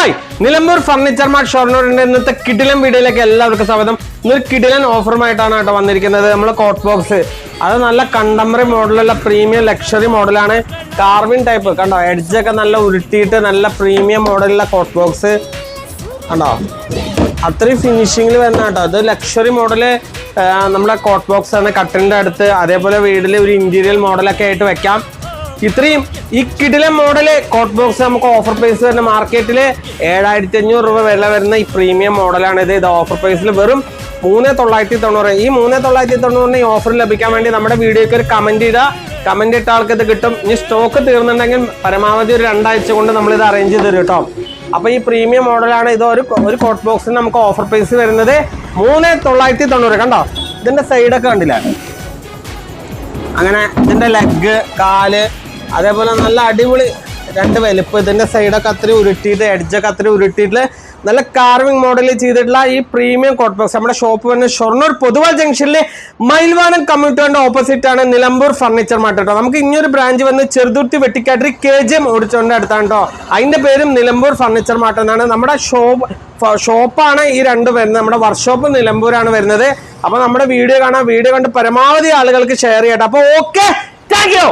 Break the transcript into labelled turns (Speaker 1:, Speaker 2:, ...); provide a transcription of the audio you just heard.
Speaker 1: Hi, Nilambur furniture mart ഷൊർണൂരിന്റെ ഇന്നത്തെ കിടിലൻ വീഡിയോയിലേക്ക് എല്ലാവർക്കും സ്വാഗതം. ഇന്നൊരു കിടിലൻ ഓഫറുമായിട്ടാണ് കേട്ടോ വന്നിരിക്കുന്നത്. നമ്മൾ കോട്ട് ബോക്സ്, അത് നല്ല കണ്ടംപററി മോഡലുള്ള പ്രീമിയം ലക്ഷറി മോഡലാണ്. കാർവിൻ ടൈപ്പ് കണ്ടോ, എഡ്ജൊക്കെ നല്ല ഉരുട്ടിയിട്ട് നല്ല പ്രീമിയം മോഡലുള്ള കോട്ട് ബോക്സ് കണ്ടോ, അത്രയും ഫിനിഷിങ്ങിൽ വരുന്ന കേട്ടോ. ഇത് ലക്ഷറി മോഡല് നമ്മുടെ കോട്ട് ബോക്സ് ആണ്. കട്ടിലിന്റെ അടുത്ത് അതേപോലെ വീട്ടിൽ ഒരു ഇന്റീരിയൽ മോഡലൊക്കെ ആയിട്ട് വെക്കാം. ഇത്രയും ഈ കിടിലൻ മോഡല് കോട്ട് ബോക്സ് നമുക്ക് ഓഫർ പ്രൈസ് വരുന്ന മാർക്കറ്റിൽ 7500 രൂപ വില വരുന്ന ഈ പ്രീമിയം മോഡലാണ്. ഇത് ഓഫർ പ്രൈസിൽ വെറും 3990. ഈ 3990 ഈ ഓഫർ ലഭിക്കാൻ വേണ്ടി നമ്മുടെ വീഡിയോക്ക് ഒരു കമന്റ് ചെയ്താൽ, കമന്റ് ഇട്ട ആൾക്ക് ഇത് കിട്ടും. ഇനി സ്റ്റോക്ക് തീർന്നിട്ടുണ്ടെങ്കിൽ പരമാവധി ഒരു 2 ആഴ്ച കൊണ്ട് നമ്മൾ ഇത് അറേഞ്ച് ചെയ്ത് തരും കേട്ടോ. അപ്പൊ ഈ പ്രീമിയം മോഡലാണ്. ഇത് ഒരു കോട്ട് ബോക്സിന് നമുക്ക് ഓഫർ പ്രൈസ് വരുന്നത് 3990. കണ്ടോ, ഇതിന്റെ സൈഡൊക്കെ കണ്ടില്ല, അങ്ങനെ ഇതിന്റെ ലെഗ്, കാല്, അതേപോലെ നല്ല അടിപൊളി 2 വലിപ്പം. ഇതിന്റെ സൈഡൊക്കെ അത്രയും ഉരുട്ടിയിട്ട്, എഡ്ജൊക്കെ അത്രയും ഉരുട്ടിയിട്ട് നല്ല കാർവിംഗ് മോഡലിൽ ചെയ്തിട്ടുള്ള ഈ പ്രീമിയം കോട്ട് ബോക്സ് നമ്മുടെ ഷോപ്പ് വന്ന് ഷൊർണൂർ പൊതുവാൾ ജംഗ്ഷനിലെ മയിൽവാനം കമ്മ്യൂണിറ്റിയുടെ ഓപ്പോസിറ്റ് ആണ് നിലമ്പൂർ ഫർണിച്ചർ മാർട്ട് കേട്ടോ. നമുക്ക് ഇനിയൊരു ബ്രാഞ്ച് വന്ന് ചെറുതുരുത്തി വെട്ടിക്കാട്ടിരി KGM ഓടിച്ചോണ്ട് അടുത്താണ് കേട്ടോ. അതിന്റെ പേരും നിലമ്പൂർ ഫർണിച്ചർ മാർട്ട് എന്നാണ്. നമ്മുടെ ഷോപ്പാണ് ഈ 2 വരുന്നത്. നമ്മുടെ വർക്ക്ഷോപ്പ് നിലമ്പൂരാണ് വരുന്നത്. അപ്പൊ നമ്മുടെ വീഡിയോ കാണാം, വീഡിയോ കണ്ട് പരമാവധി ആളുകൾക്ക് ഷെയർ ചെയ്യട്ടെ. അപ്പൊ ഓക്കെ, താങ്ക് യു.